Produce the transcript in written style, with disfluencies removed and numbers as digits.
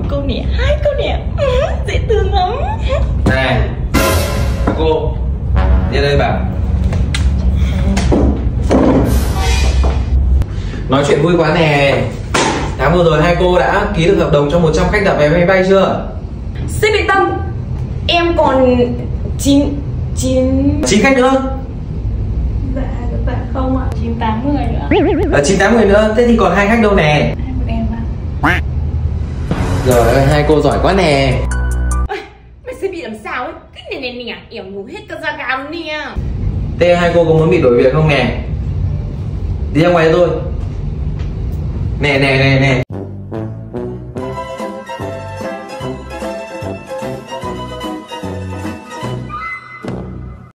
câu nè, 2 câu nè, dễ thương lắm. Này cô, đi đây bảo. Nói chuyện vui quá nè. Tháng vừa rồi hai cô đã ký được hợp đồng cho 100 khách đặt vé máy bay chưa? Sếp yên tâm, em còn 9 khách nữa. Dạ không ạ, 9-8 người nữa. 9-8 người nữa, thế thì còn 2 khách đâu nè? Hai bọn em ạ. Rồi ơi, hai cô giỏi quá nè. Mày sẽ bị làm sao ấy? Cái này nè, em ngủ hết cả da gà luôn nè. Thế hai cô có muốn bị đổi việc không nè? Đi ra ngoài cho tôi. Nè.